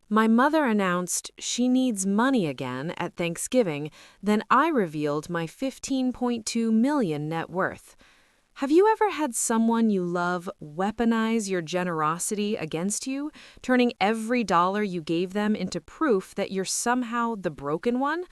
My mother announced she needs money again at Thanksgiving, then I revealed my 15.2 million net worth. Have you ever had someone you love weaponize your generosity against you, turning every dollar you gave them into proof that you're somehow the broken one?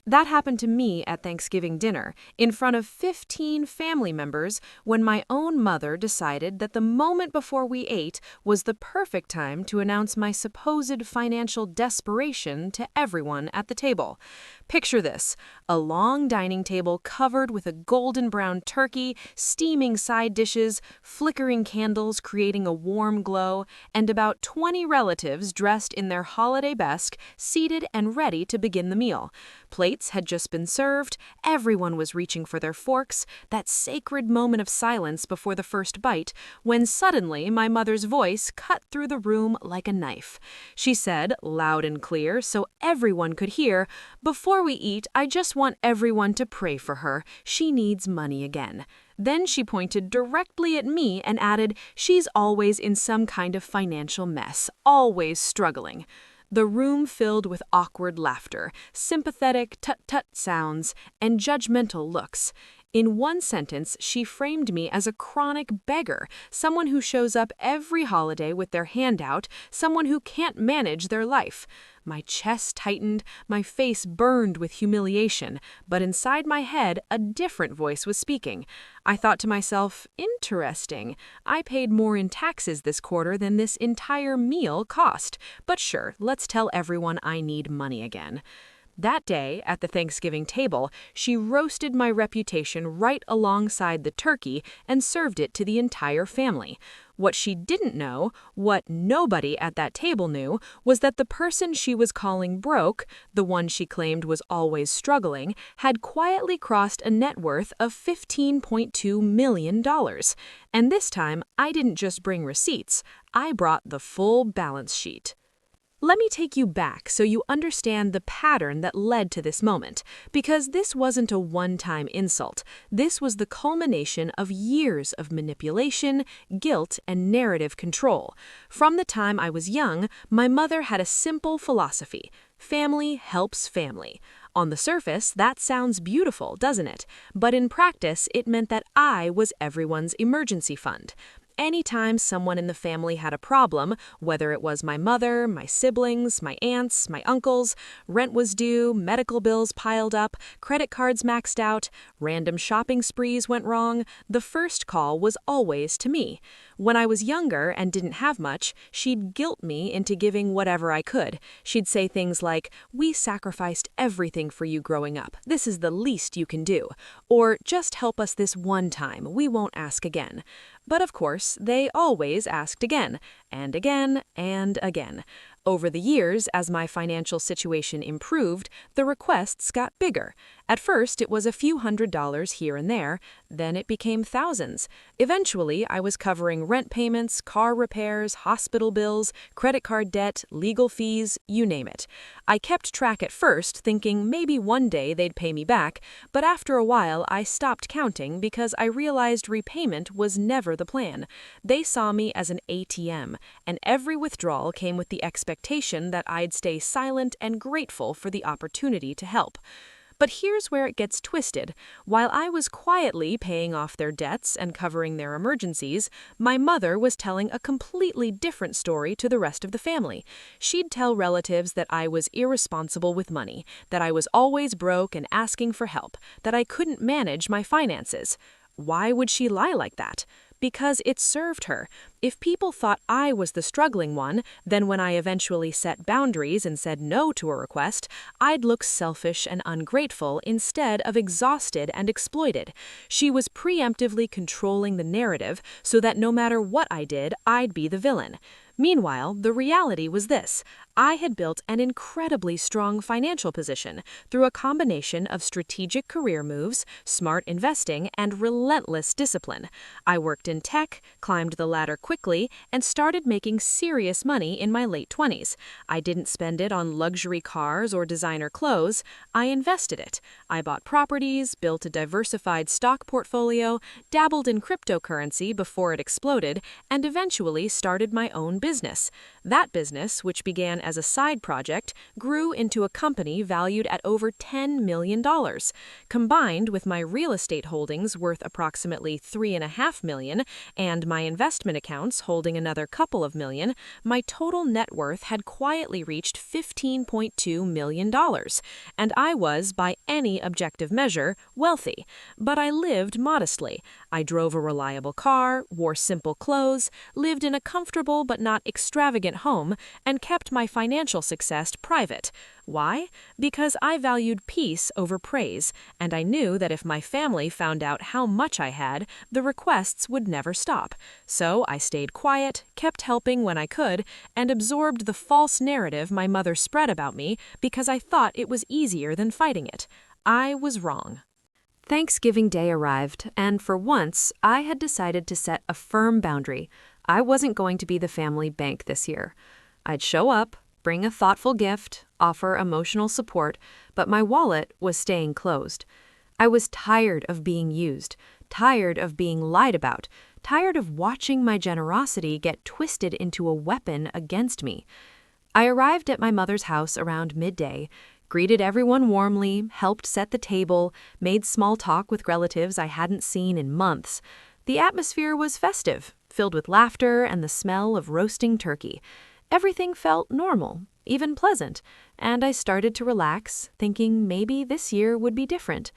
That happened to me at Thanksgiving dinner, in front of 15 family members, when my own mother decided that the moment before we ate was the perfect time to announce my supposed financial desperation to everyone at the table. Picture this: a long dining table covered with a golden brown turkey, steaming side dishes, flickering candles creating a warm glow, and about 20 relatives dressed in their holiday best, seated and ready to begin the meal. Plates had just been served, everyone was reaching for their forks, that sacred moment of silence before the first bite, when suddenly my mother's voice cut through the room like a knife. She said, loud and clear, so everyone could hear, "Before we eat, I just want everyone to pray for her. She needs money again." Then she pointed directly at me and added, "She's always in some kind of financial mess, always struggling." The room filled with awkward laughter, sympathetic tut-tut sounds, and judgmental looks. In one sentence, she framed me as a chronic beggar, someone who shows up every holiday with their hand out, someone who can't manage their life. My chest tightened, my face burned with humiliation, but inside my head, a different voice was speaking. I thought to myself, interesting. I paid more in taxes this quarter than this entire meal cost. But sure, let's tell everyone I need money again. That day, at the Thanksgiving table, she roasted my reputation right alongside the turkey and served it to the entire family. What she didn't know, what nobody at that table knew, was that the person she was calling broke, the one she claimed was always struggling, had quietly crossed a net worth of $15.2 million. And this time, I didn't just bring receipts, I brought the full balance sheet. Let me take you back so you understand the pattern that led to this moment, because this wasn't a one-time insult. This was the culmination of years of manipulation, guilt, and narrative control. From the time I was young, my mother had a simple philosophy: family helps family. On the surface, that sounds beautiful, doesn't it? But in practice, it meant that I was everyone's emergency fund. Anytime someone in the family had a problem, whether it was my mother, my siblings, my aunts, my uncles, rent was due, medical bills piled up, credit cards maxed out, random shopping sprees went wrong, the first call was always to me. When I was younger and didn't have much, she'd guilt me into giving whatever I could. She'd say things like, "We sacrificed everything for you growing up. This is the least you can do." Or, "Just help us this one time. We won't ask again." But of course, they always asked again, and again, and again. Over the years, as my financial situation improved, the requests got bigger. At first, it was a few $100s here and there, then it became thousands. Eventually, I was covering rent payments, car repairs, hospital bills, credit card debt, legal fees, you name it. I kept track at first, thinking maybe one day they'd pay me back, but after a while I stopped counting because I realized repayment was never the plan. They saw me as an ATM, and every withdrawal came with the expectation that I'd stay silent and grateful for the opportunity to help. But here's where it gets twisted. While I was quietly paying off their debts and covering their emergencies, my mother was telling a completely different story to the rest of the family. She'd tell relatives that I was irresponsible with money, that I was always broke and asking for help, that I couldn't manage my finances. Why would she lie like that? Because it served her. If people thought I was the struggling one, then when I eventually set boundaries and said no to a request, I'd look selfish and ungrateful instead of exhausted and exploited. She was preemptively controlling the narrative so that no matter what I did, I'd be the villain. Meanwhile, the reality was this: I had built an incredibly strong financial position through a combination of strategic career moves, smart investing, and relentless discipline. I worked in tech, climbed the ladder quickly, and started making serious money in my late 20s. I didn't spend it on luxury cars or designer clothes. I invested it. I bought properties, built a diversified stock portfolio, dabbled in cryptocurrency before it exploded, and eventually started my own business. business. That business, which began as a side project, grew into a company valued at over $10 million. Combined with my real estate holdings worth approximately $3.5 million and my investment accounts holding another couple of million, my total net worth had quietly reached $15.2 million. And I was, by any objective measure, wealthy. But I lived modestly. I drove a reliable car, wore simple clothes, lived in a comfortable but not extravagant home, and kept my financial success private. Why? Because I valued peace over praise, and I knew that if my family found out how much I had, the requests would never stop. So I stayed quiet, kept helping when I could, and absorbed the false narrative my mother spread about me because I thought it was easier than fighting it. I was wrong. Thanksgiving Day arrived, and for once, I had decided to set a firm boundary. I wasn't going to be the family bank this year. I'd show up, bring a thoughtful gift, offer emotional support, but my wallet was staying closed. I was tired of being used, tired of being lied about, tired of watching my generosity get twisted into a weapon against me. I arrived at my mother's house around midday, greeted everyone warmly, helped set the table, made small talk with relatives I hadn't seen in months. The atmosphere was festive, filled with laughter and the smell of roasting turkey. Everything felt normal, even pleasant, and I started to relax, thinking maybe this year would be different.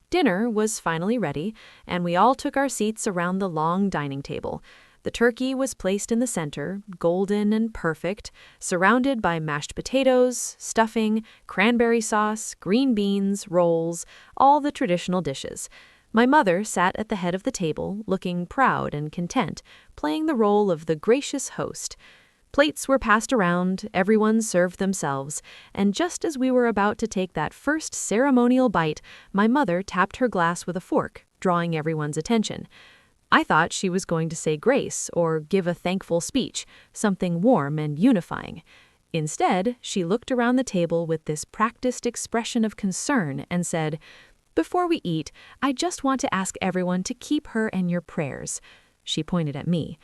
Dinner was finally ready, and we all took our seats around the long dining table. The turkey was placed in the center, golden and perfect, surrounded by mashed potatoes, stuffing, cranberry sauce, green beans, rolls, all the traditional dishes. My mother sat at the head of the table, looking proud and content, playing the role of the gracious host. Plates were passed around, everyone served themselves, and just as we were about to take that first ceremonial bite, my mother tapped her glass with a fork, drawing everyone's attention. I thought she was going to say grace or give a thankful speech, something warm and unifying. Instead, she looked around the table with this practiced expression of concern and said, "Before we eat, I just want to ask everyone to keep her in your prayers." She pointed at me.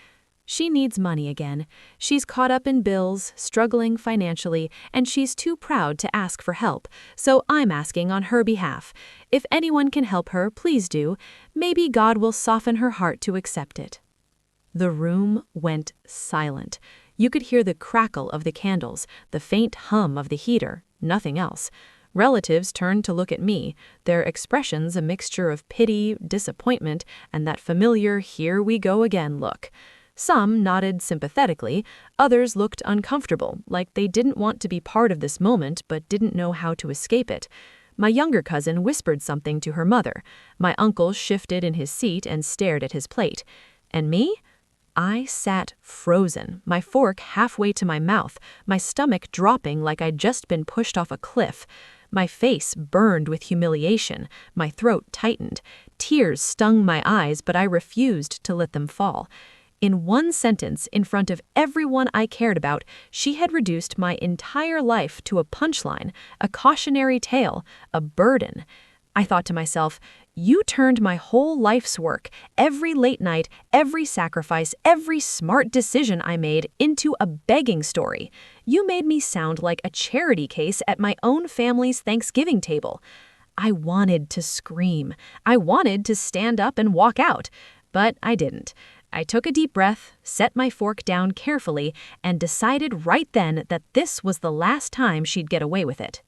"She needs money again. She's caught up in bills, struggling financially, and she's too proud to ask for help, so I'm asking on her behalf. If anyone can help her, please do. Maybe God will soften her heart to accept it." The room went silent. You could hear the crackle of the candles, the faint hum of the heater, nothing else. Relatives turned to look at me, their expressions a mixture of pity, disappointment, and that familiar "here we go again" look. Some nodded sympathetically, others looked uncomfortable, like they didn't want to be part of this moment but didn't know how to escape it. My younger cousin whispered something to her mother. My uncle shifted in his seat and stared at his plate. And me? I sat frozen, my fork halfway to my mouth, my stomach dropping like I'd just been pushed off a cliff. My face burned with humiliation, my throat tightened. Tears stung my eyes, but I refused to let them fall. In one sentence, in front of everyone I cared about, she had reduced my entire life to a punchline, a cautionary tale, a burden. I thought to myself, you turned my whole life's work, every late night, every sacrifice, every smart decision I made into a begging story. You made me sound like a charity case at my own family's Thanksgiving table. I wanted to scream. I wanted to stand up and walk out, but I didn't. I took a deep breath, set my fork down carefully, and decided right then that this was the last time she'd get away with it.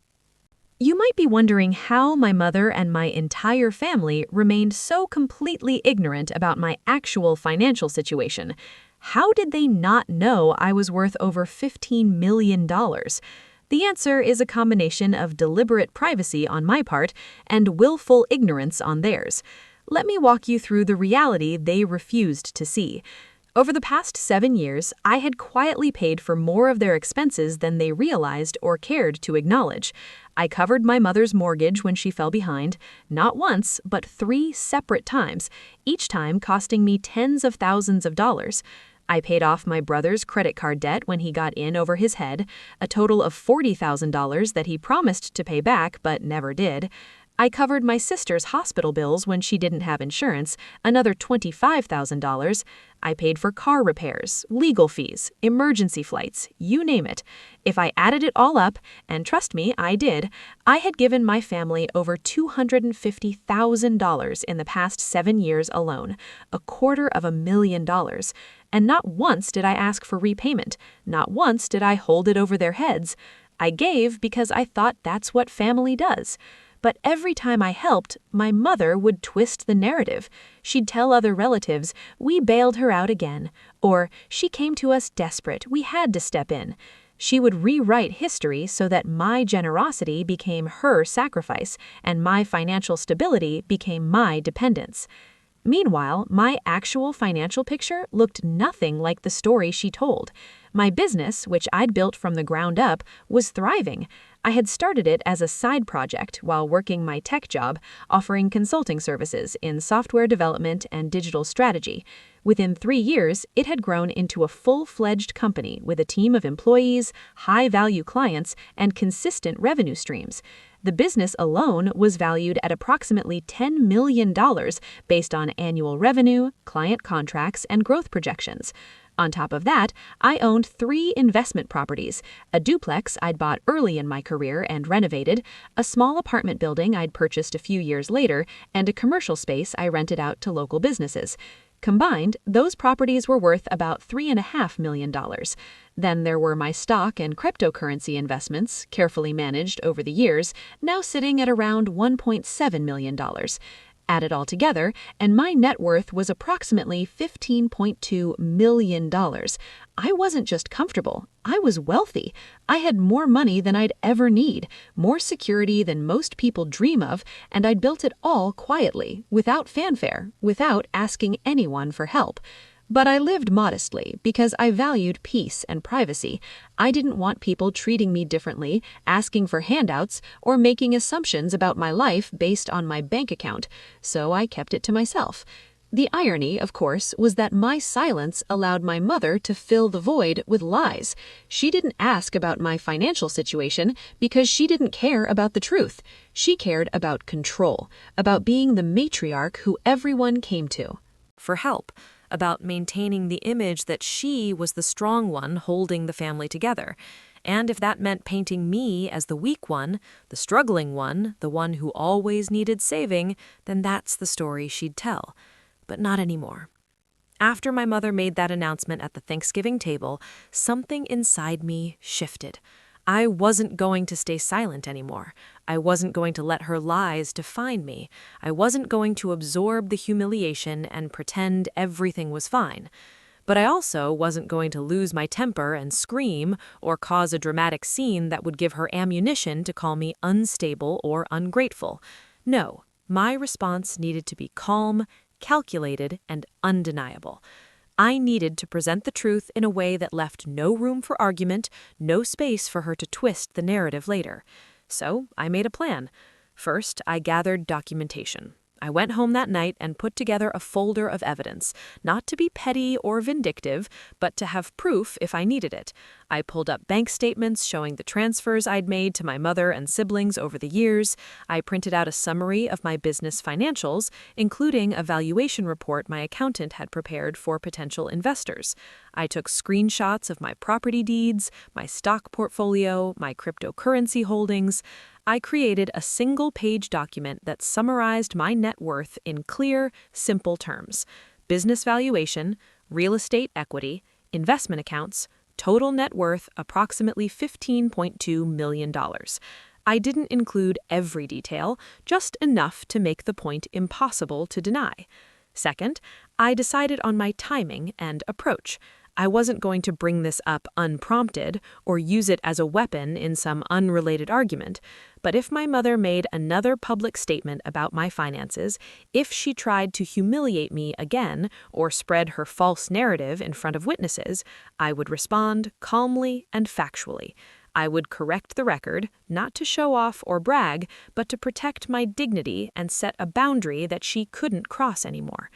You might be wondering how my mother and my entire family remained so completely ignorant about my actual financial situation. How did they not know I was worth over $15 million? The answer is a combination of deliberate privacy on my part and willful ignorance on theirs. Let me walk you through the reality they refused to see. Over the past 7 years, I had quietly paid for more of their expenses than they realized or cared to acknowledge. I covered my mother's mortgage when she fell behind, not once, but 3 separate times, each time costing me tens of thousands of dollars. I paid off my brother's credit card debt when he got in over his head, a total of $40,000 that he promised to pay back but never did. I covered my sister's hospital bills when she didn't have insurance, another $25,000. I paid for car repairs, legal fees, emergency flights, you name it. If I added it all up, and trust me, I did, I had given my family over $250,000 in the past 7 years alone, $250,000. And not once did I ask for repayment. Not once did I hold it over their heads. I gave because I thought that's what family does. But every time I helped, my mother would twist the narrative. She'd tell other relatives, we bailed her out again, or she came to us desperate, we had to step in. She would rewrite history so that my generosity became her sacrifice, and my financial stability became my dependence. Meanwhile, my actual financial picture looked nothing like the story she told. My business, which I'd built from the ground up, was thriving. I had started it as a side project while working my tech job, offering consulting services in software development and digital strategy. Within 3 years, it had grown into a full-fledged company with a team of employees, high-value clients, and consistent revenue streams. The business alone was valued at approximately $10 million based on annual revenue, client contracts, and growth projections. On top of that, I owned 3 investment properties, a duplex I'd bought early in my career and renovated, a small apartment building I'd purchased a few years later, and a commercial space I rented out to local businesses. Combined, those properties were worth about $3.5 million. Then there were my stock and cryptocurrency investments, carefully managed over the years, now sitting at around $1.7 million. Add it all together, and my net worth was approximately $15.2 million. I wasn't just comfortable, I was wealthy. I had more money than I'd ever need, more security than most people dream of, and I'd built it all quietly, without fanfare, without asking anyone for help. But I lived modestly because I valued peace and privacy. I didn't want people treating me differently, asking for handouts, or making assumptions about my life based on my bank account, so I kept it to myself. The irony, of course, was that my silence allowed my mother to fill the void with lies. She didn't ask about my financial situation because she didn't care about the truth. She cared about control, about being the matriarch who everyone came to for help, about maintaining the image that she was the strong one holding the family together. And if that meant painting me as the weak one, the struggling one, the one who always needed saving, then that's the story she'd tell. But not anymore. After my mother made that announcement at the Thanksgiving table, something inside me shifted. I wasn't going to stay silent anymore. I wasn't going to let her lies define me. I wasn't going to absorb the humiliation and pretend everything was fine. But I also wasn't going to lose my temper and scream or cause a dramatic scene that would give her ammunition to call me unstable or ungrateful. No, my response needed to be calm, calculated, and undeniable. I needed to present the truth in a way that left no room for argument, no space for her to twist the narrative later. So I made a plan. First, I gathered documentation. I went home that night and put together a folder of evidence, not to be petty or vindictive, but to have proof if I needed it. I pulled up bank statements showing the transfers I'd made to my mother and siblings over the years. I printed out a summary of my business financials, including a valuation report my accountant had prepared for potential investors. I took screenshots of my property deeds, my stock portfolio, my cryptocurrency holdings. I created a single-page document that summarized my net worth in clear, simple terms: business valuation, real estate equity, investment accounts, total net worth approximately $15.2 million. I didn't include every detail, just enough to make the point impossible to deny. Second, I decided on my timing and approach. I wasn't going to bring this up unprompted or use it as a weapon in some unrelated argument. But if my mother made another public statement about my finances, if she tried to humiliate me again or spread her false narrative in front of witnesses, I would respond calmly and factually. I would correct the record, not to show off or brag, but to protect my dignity and set a boundary that she couldn't cross anymore.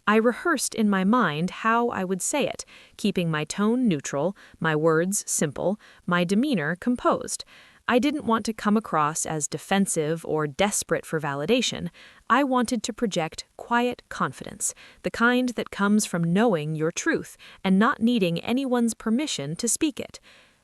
I rehearsed in my mind how I would say it, keeping my tone neutral, my words simple, my demeanor composed. I didn't want to come across as defensive or desperate for validation. I wanted to project quiet confidence, the kind that comes from knowing your truth and not needing anyone's permission to speak it.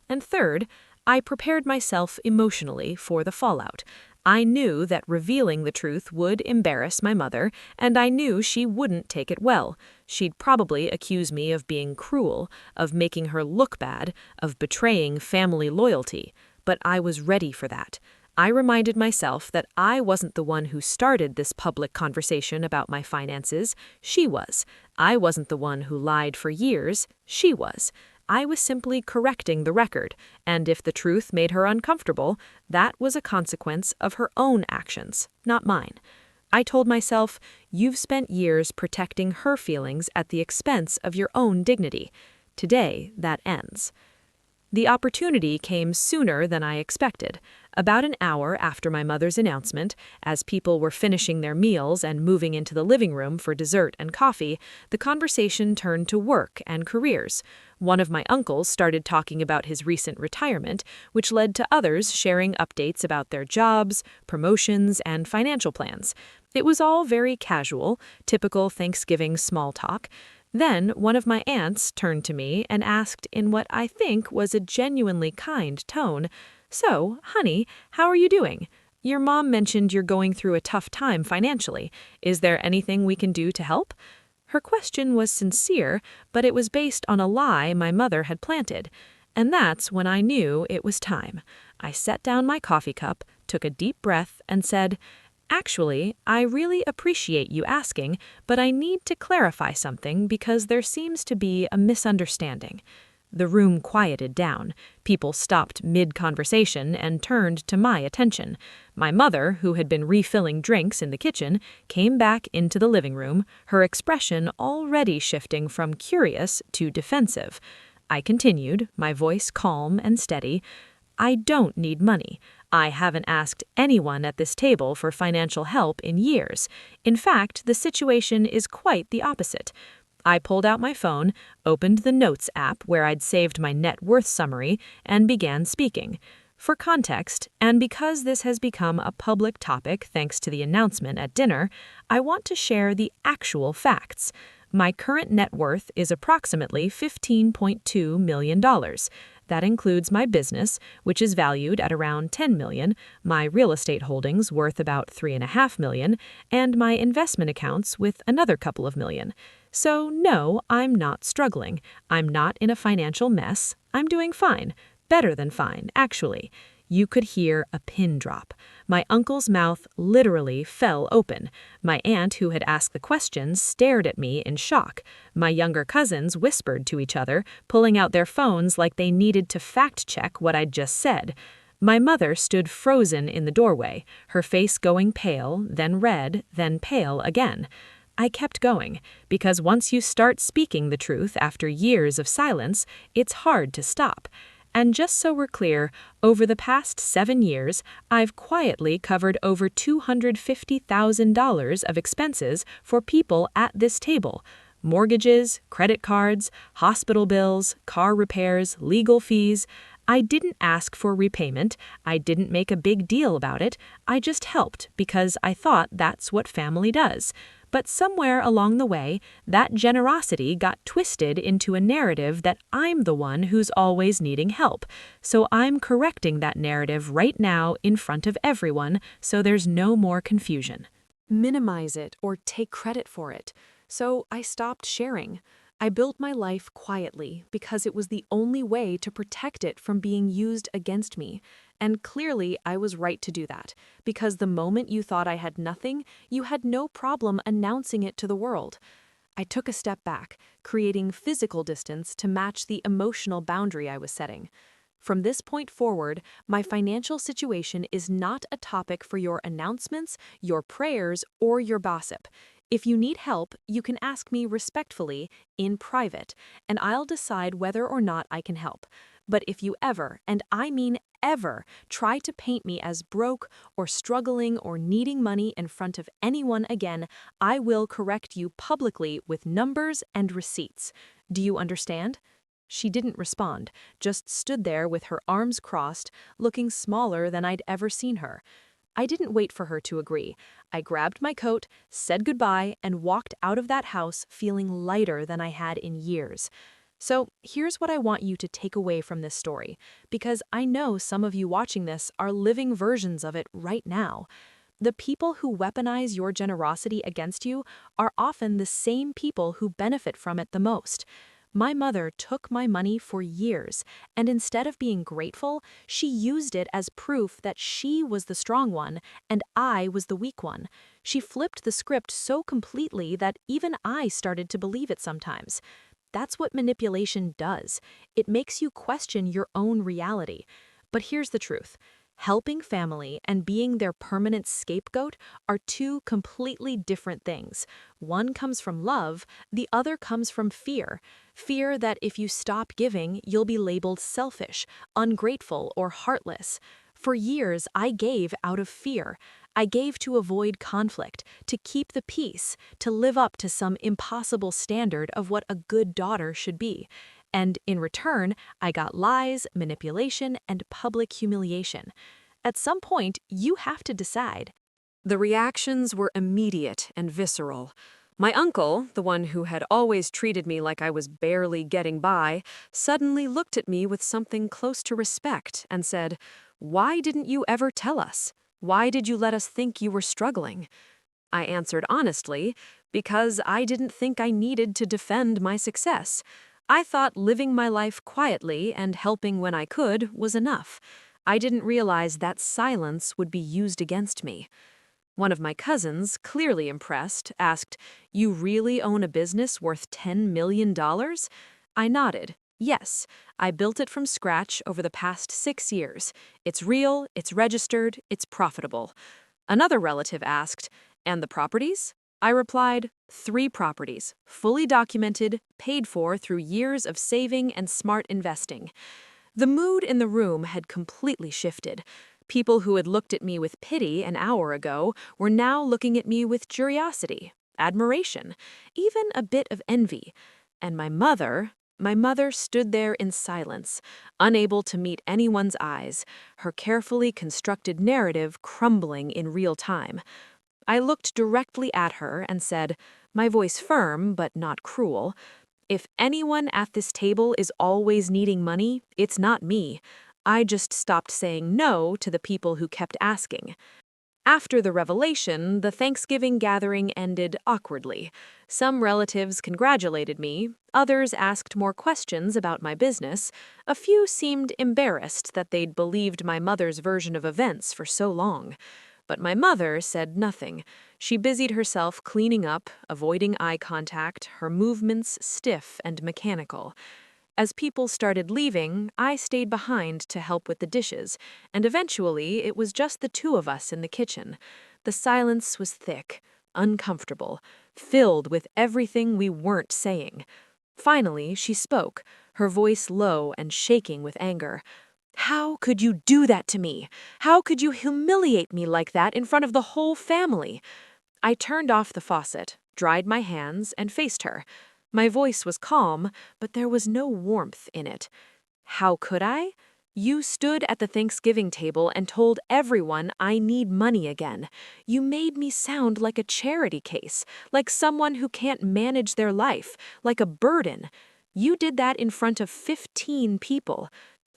And third, I prepared myself emotionally for the fallout. I knew that revealing the truth would embarrass my mother, and I knew she wouldn't take it well. She'd probably accuse me of being cruel, of making her look bad, of betraying family loyalty. But I was ready for that. I reminded myself that I wasn't the one who started this public conversation about my finances. She was. I wasn't the one who lied for years. She was. I was simply correcting the record, and if the truth made her uncomfortable, that was a consequence of her own actions, not mine. I told myself, you've spent years protecting her feelings at the expense of your own dignity. Today, that ends. The opportunity came sooner than I expected. About an hour after my mother's announcement, as people were finishing their meals and moving into the living room for dessert and coffee, the conversation turned to work and careers. One of my uncles started talking about his recent retirement, which led to others sharing updates about their jobs, promotions, and financial plans. It was all very casual, typical Thanksgiving small talk. Then one of my aunts turned to me and asked in what I think was a genuinely kind tone, "So, honey, how are you doing? Your mom mentioned you're going through a tough time financially. Is there anything we can do to help?" Her question was sincere, but it was based on a lie my mother had planted. And that's when I knew it was time. I set down my coffee cup, took a deep breath, and said, "Actually, I really appreciate you asking, but I need to clarify something because there seems to be a misunderstanding." The room quieted down. People stopped mid-conversation and turned to my attention. My mother, who had been refilling drinks in the kitchen, came back into the living room, her expression already shifting from curious to defensive. I continued, my voice calm and steady. "I don't need money. I haven't asked anyone at this table for financial help in years. In fact, the situation is quite the opposite." I pulled out my phone, opened the Notes app where I'd saved my net worth summary, and began speaking. For context, and because this has become a public topic thanks to the announcement at dinner, I want to share the actual facts. My current net worth is approximately $15.2 million. That includes my business, which is valued at around $10 million, my real estate holdings worth about $3.5 million, and my investment accounts with another couple of million. So no, I'm not struggling. I'm not in a financial mess. I'm doing fine. Better than fine, actually. You could hear a pin drop. My uncle's mouth literally fell open. My aunt, who had asked the questions, stared at me in shock. My younger cousins whispered to each other, pulling out their phones like they needed to fact-check what I'd just said. My mother stood frozen in the doorway, her face going pale, then red, then pale again. I kept going, because once you start speaking the truth after years of silence, it's hard to stop. And just so we're clear, over the past 7 years, I've quietly covered over $250,000 of expenses for people at this table. Mortgages, credit cards, hospital bills, car repairs, legal fees. I didn't ask for repayment. I didn't make a big deal about it. I just helped because I thought that's what family does. But somewhere along the way, that generosity got twisted into a narrative that I'm the one who's always needing help. So I'm correcting that narrative right now in front of everyone so there's no more confusion. Minimize it or take credit for it. So I stopped sharing. I built my life quietly because it was the only way to protect it from being used against me. And clearly, I was right to do that, because the moment you thought I had nothing, you had no problem announcing it to the world. I took a step back, creating physical distance to match the emotional boundary I was setting. From this point forward, my financial situation is not a topic for your announcements, your prayers, or your gossip. If you need help, you can ask me respectfully, in private, and I'll decide whether or not I can help. But if you ever, and I mean ever, try to paint me as broke or struggling or needing money in front of anyone again, I will correct you publicly with numbers and receipts. Do you understand? She didn't respond, just stood there with her arms crossed, looking smaller than I'd ever seen her. I didn't wait for her to agree. I grabbed my coat, said goodbye, and walked out of that house feeling lighter than I had in years. So here's what I want you to take away from this story, because I know some of you watching this are living versions of it right now. The people who weaponize your generosity against you are often the same people who benefit from it the most. My mother took my money for years, and instead of being grateful, she used it as proof that she was the strong one and I was the weak one. She flipped the script so completely that even I started to believe it sometimes. That's what manipulation does. It makes you question your own reality. But here's the truth. Helping family and being their permanent scapegoat are two completely different things. One comes from love, the other comes from fear. Fear that if you stop giving, you'll be labeled selfish, ungrateful, or heartless. For years, I gave out of fear. I gave to avoid conflict, to keep the peace, to live up to some impossible standard of what a good daughter should be. And in return, I got lies, manipulation, and public humiliation. At some point, you have to decide. The reactions were immediate and visceral. My uncle, the one who had always treated me like I was barely getting by, suddenly looked at me with something close to respect and said, "Why didn't you ever tell us? Why did you let us think you were struggling?" I answered honestly, because I didn't think I needed to defend my success. I thought living my life quietly and helping when I could was enough. I didn't realize that silence would be used against me. One of my cousins, clearly impressed, asked, "You really own a business worth $10 million?" I nodded. Yes, I built it from scratch over the past 6 years. It's real, it's registered, it's profitable. Another relative asked, "And the properties?" I replied, 3 properties, fully documented, paid for through years of saving and smart investing. The mood in the room had completely shifted. People who had looked at me with pity an hour ago were now looking at me with curiosity, admiration, even a bit of envy. And my mother stood there in silence, unable to meet anyone's eyes, her carefully constructed narrative crumbling in real time. I looked directly at her and said, my voice firm but not cruel, "If anyone at this table is always needing money, it's not me. I just stopped saying no to the people who kept asking." After the revelation, the Thanksgiving gathering ended awkwardly. Some relatives congratulated me, others asked more questions about my business, a few seemed embarrassed that they'd believed my mother's version of events for so long. But my mother said nothing. She busied herself cleaning up, avoiding eye contact, her movements stiff and mechanical. As people started leaving, I stayed behind to help with the dishes, and eventually it was just the 2 of us in the kitchen. The silence was thick, uncomfortable, filled with everything we weren't saying. Finally, she spoke, her voice low and shaking with anger. "How could you do that to me? How could you humiliate me like that in front of the whole family?" I turned off the faucet, dried my hands, and faced her. My voice was calm, but there was no warmth in it. "How could I? You stood at the Thanksgiving table and told everyone I need money again. You made me sound like a charity case, like someone who can't manage their life, like a burden. You did that in front of 15 people.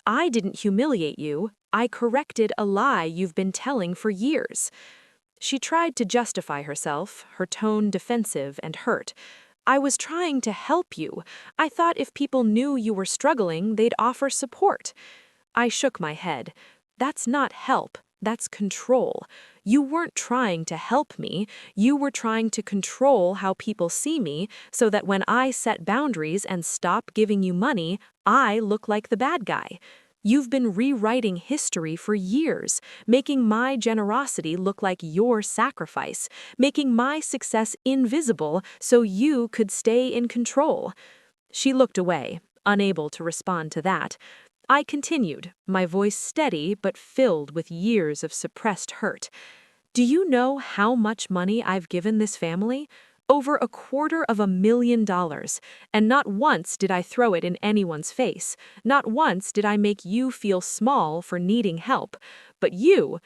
I didn't humiliate you. I corrected a lie you've been telling for years." She tried to justify herself, her tone defensive and hurt. "I was trying to help you. I thought if people knew you were struggling, they'd offer support." I shook my head. "That's not help. That's control. You weren't trying to help me. You were trying to control how people see me so that when I set boundaries and stop giving you money, I look like the bad guy. You've been rewriting history for years, making my generosity look like your sacrifice, making my success invisible so you could stay in control." She looked away, unable to respond to that. I continued, my voice steady but filled with years of suppressed hurt. "Do you know how much money I've given this family? Over $250,000, and not once did I throw it in anyone's face. Not once did I make you feel small for needing help. But you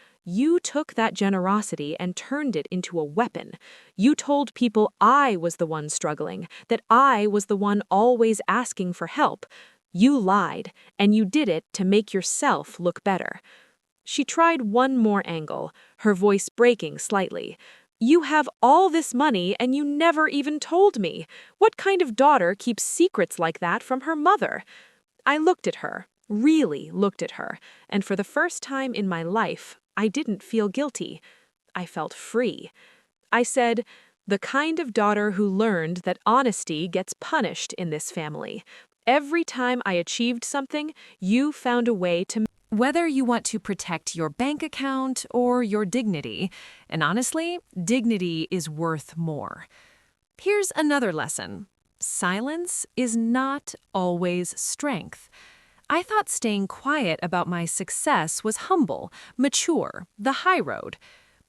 took that generosity and turned it into a weapon. You told people I was the one struggling, that I was the one always asking for help. You lied, and you did it to make yourself look better. She tried one more angle, her voice breaking slightly. You have all this money and you never even told me. What kind of daughter keeps secrets like that from her mother? I looked at her, really looked at her, and for the first time in my life, I didn't feel guilty. I felt free. I said, the kind of daughter who learned that honesty gets punished in this family. Every time I achieved something, you found a way to. Whether you want to protect your bank account or your dignity, and honestly, dignity is worth more. Here's another lesson. Silence is not always strength. I thought staying quiet about my success was humble, mature, the high road.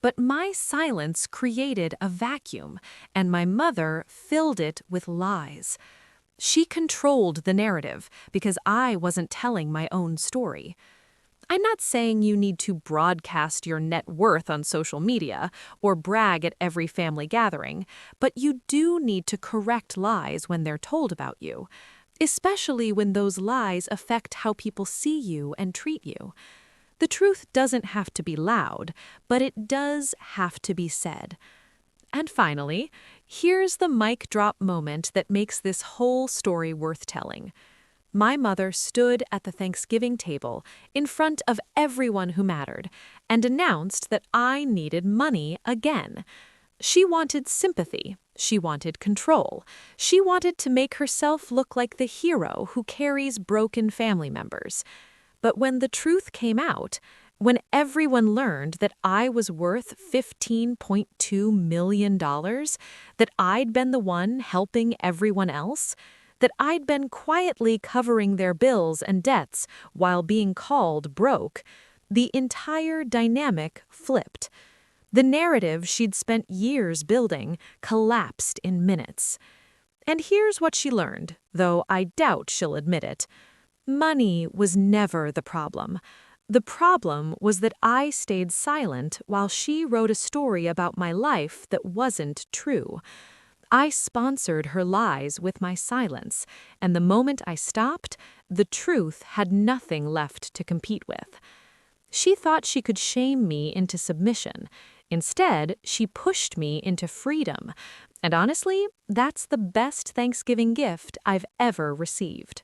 But my silence created a vacuum, and my mother filled it with lies. She controlled the narrative because I wasn't telling my own story. I'm not saying you need to broadcast your net worth on social media or brag at every family gathering, but you do need to correct lies when they're told about you, especially when those lies affect how people see you and treat you. The truth doesn't have to be loud, but it does have to be said. And finally, here's the mic drop moment that makes this whole story worth telling. My mother stood at the Thanksgiving table in front of everyone who mattered and announced that I needed money again. She wanted sympathy. She wanted control. She wanted to make herself look like the hero who carries broken family members. But when the truth came out, when everyone learned that I was worth $15.2 million, that I'd been the one helping everyone else, that I'd been quietly covering their bills and debts while being called broke, the entire dynamic flipped. The narrative she'd spent years building collapsed in minutes. And here's what she learned, though I doubt she'll admit it. Money was never the problem. The problem was that I stayed silent while she wrote a story about my life that wasn't true. I sponsored her lies with my silence, and the moment I stopped, the truth had nothing left to compete with. She thought she could shame me into submission. Instead, she pushed me into freedom. And honestly, that's the best Thanksgiving gift I've ever received.